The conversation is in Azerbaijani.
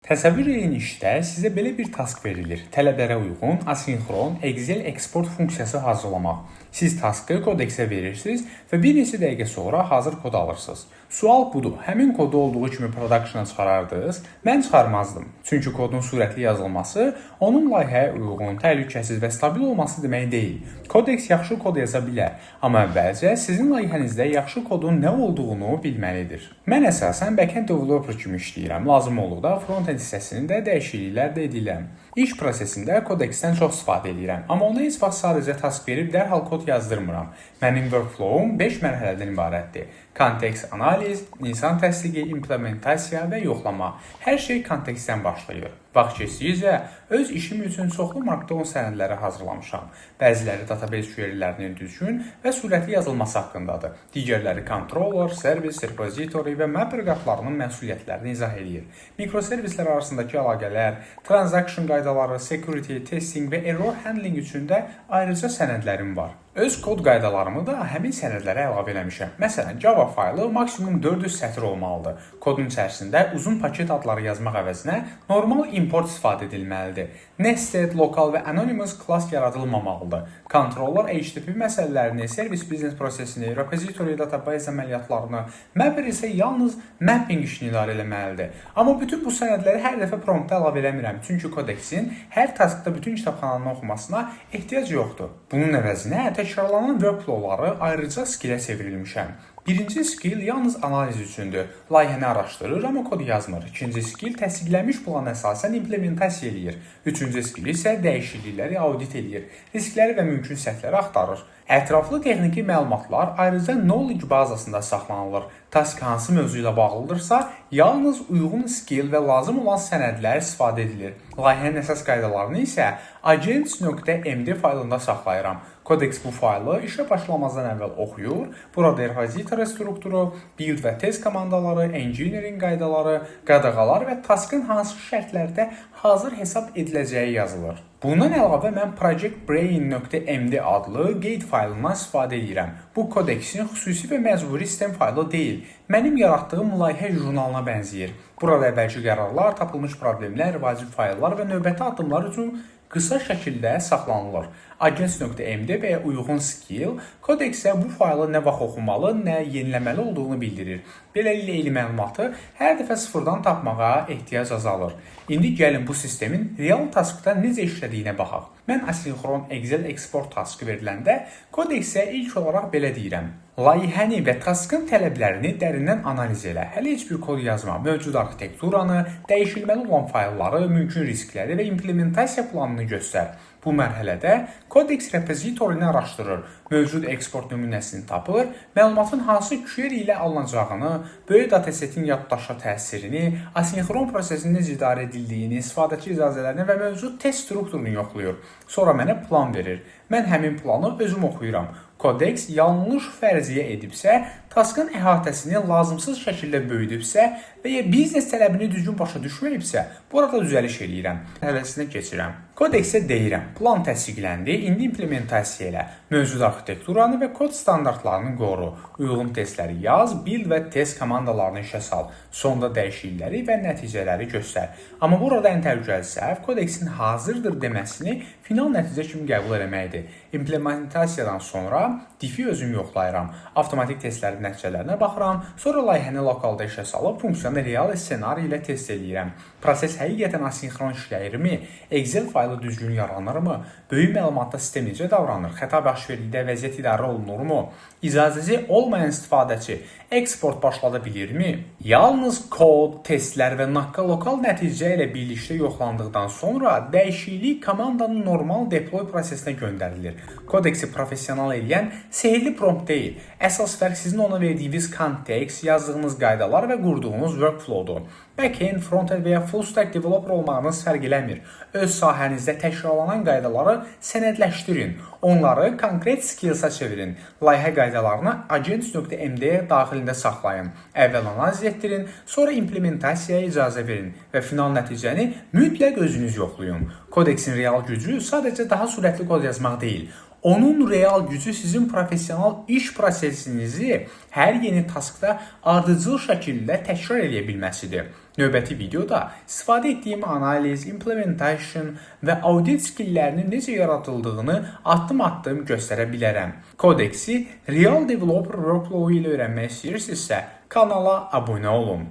Təsəvvür edin işdə sizə belə bir task verilir. Tələblərə uyğun asinxron Excel export funksiyası hazırlamaq. Siz taskı kodeksə verirsiniz və bir neçə dəqiqə sonra hazır kod alırsınız. Sual budur. Həmin kodu olduğu kimi production-a çıxarardınız? Mən çıxarmazdım. Çünki kodun sürətli yazılması onun layihəyə uyğun, təhlükəsiz və stabil olması demək deyil. Kodeks yaxşı kod yaza bilər, amma əvvəlcə sizin layihənizdə yaxşı kodun nə olduğunu bilməlidir. Mən əsasən backend developer kimi işləyirəm. Lazım olduqda frontend hissəsində dəyişikliklər də edirəm. İş prosesində kodeksdən çox istifadə edirəm, amma ona heç vaxt sadəcə task verib dərhal kod yazdırmıram. Mənim workflow-um 5 mərhələdən ibarətdir. Kontekst analiz, insan təsdiqi, implementasiya və yoxlama. Hər şey kontekstdən başlayır. Vaxt keçdikcə öz işim üçün çoxlu markdown sənədləri hazırlamışam. Bəziləri database querylərinin düzgün və sürətli yazılması haqqındadır. Digərləri controller, service, repository və mapper qatlarının məsuliyyətlərini izah edir. Mikroservislər arasındakı əlaqələr, transaction qaydaları, security, testing və error handling üçün də ayrıca sənədlərim var. Öz kod qaydalarımı da həmin sənədlərə əlavə eləmişəm. Məsələn, Java faylı maksimum 400 sətr olmalıdır. Kodun içərisində uzun paket adları yazmaq əvəzinə normal import istifadə edilməlidir. Nested, lokal və anonymous class yaradılmamalıdır. Controller HTTP məsələlərini, service business prosesini, repository database əməliyyatlarını, mapper isə yalnız mapping işini idarə etməlidir. Amma bütün bu sənədləri hər dəfə promptda əlavə eləmirəm, çünki kodeksin hər taskda bütün kitabxananın oxumasına ehtiyac yoxdur. Bunun əvəzinə təkrarlanan workflow-ları ayrıca skill'ə çevrilmişəm. Birinci skill yalnız analiz üçündür. Layihəni araşdırır, amma kod yazmır. İkinci skill təsdiqlənmiş plana əsasən implementasiya eləyir. Üçüncü skill isə dəyişiklikləri audit eləyir. Riskləri və mümkün səhvləri axtarır. Ətraflı texniki məlumatlar ayrıca knowledge bazasında saxlanılır. Task hansı mövzu ilə bağlıdırsa, yalnız uyğun skill və lazım olan sənədlər istifadə edilir. Layihənin əsas qaydalarını isə agents.md faylında saxlayıram. Kodeks bu faylı işə başlamazdan əvvəl oxuyur. Burada repository strukturu, build və test komandaları, engineering qaydaları, qadağalar və taskın hansı şərtlərdə hazır hesab ediləcəyi yazılır. Bundan əlavə mən projectbrain.md adlı gate faylından istifadə edirəm. Bu kodeksin xüsusi və məcburi sistem faylı deyil. Mənim yaratdığım layihə jurnalına bənzəyir. Burada əvvəlki qərarlar, tapılmış problemlər, vacib fayllar və növbəti addımlar üçün qısa şəkildə saxlanılır. Agents.md və uyğun skill kodeksə bu faylı nə vaxt oxumalı, nə yeniləməli olduğunu bildirir. Beləliklə eyni məlumatı hər dəfə sıfırdan tapmağa ehtiyac azalır. İndi gəlin bu sistemin real taskda necə işlədiyinə baxaq. Mən asinxron Excel export taskı veriləndə kodeksə ilk olaraq belə deyirəm. Layihəni və taskın tələblərini dərindən analiz elə. Hələ heç bir kod yazma. Mövcud arxitekturanı, dəyişilməli olan faylları, mümkün riskləri və implementasiya planını göstər. Bu mərhələdə kodeks repozitorini araşdırır, mövcud eksport nümunəsini tapır, məlumatın hansı query ilə alınacağını, böyük datasetin yaddaşa təsirini, asinxron prosesinin necə idarə edildiyini, istifadəçi icazələrini və mövcud test strukturunu yoxlayır. Sonra mənə plan verir. Mən həmin planı özüm oxuyuram. Kodeks yanlış fərziyyə edibsə, taskın əhatəsini lazımsız şəkildə böyüdübsə və ya biznes tələbini düzgün başa düşməyibsə, burada düzəliş eləyirəm, mərhələsinə keçirəm. Kodeksə deyirəm, plan təsdiqləndi, indi implementasiya elə. Mövcud arxitekturanı və kod standartlarını qoru. Uyğun testləri yaz, build və test komandalarını işə sal. Sonda dəyişiklikləri və nəticələri göstər. Amma burada ən təhlükəli səhv kodeksin hazırdır deməsini final nəticə kimi qəbul etməkdir. İmplementasiyadan sonra diffi özüm yoxlayıram. Avtomatik testlərin nəticələrinə baxıram, sonra layihəni lokalda işə salıb funksiyanı real ssenari ilə test edirəm. Proses həqiqətən asinxron işləyirmi? Excel faylı düzgün yaranırmı? Böyük məlumatda sistem necə davranır? Xəta baş verdikdə vəziyyət idarə olunurmu? İcazəsi olmayan istifadəçi eksport başlada bilirmi? Yalnız kod, testlər və lokal nəticə ilə birlikdə yoxlandıqdan sonra dəyişiklik komandanın normal deploy prosesinə göndərilir. Kodeksi professional edən sehirli prompt deyil. Əsas fərq sizin ona verdiyiniz kontekst, yazdığınız qaydalar və qurduğunuz workflow-dur. Backend, frontend və ya full stack developer olmağınız fərq eləmir. Öz sahənizdə təkrarlanan qaydaları sənədləşdirin. Onları konkret skillsa çevirin. Layihə qaydalarını agents.md daxilində saxlayın. Əvvəl analiz etdirin, sonra implementasiyaya icazə verin və final nəticəni mütləq özünüz yoxlayın. Kodeksin real gücü sadəcə daha sürətli kod yazmaq deyil. Onun real gücü sizin professional iş prosesinizi hər yeni taskda ardıcıl şəkildə təkrar edə bilməsidir. Növbəti videoda istifadə etdiyim analiz, implementation və audit skilllərinin necə yaratıldığını addım-addım göstərə bilərəm. Kodeksi real developer workflow ilə öyrənmək istəyirsinizsə, kanala abunə olun.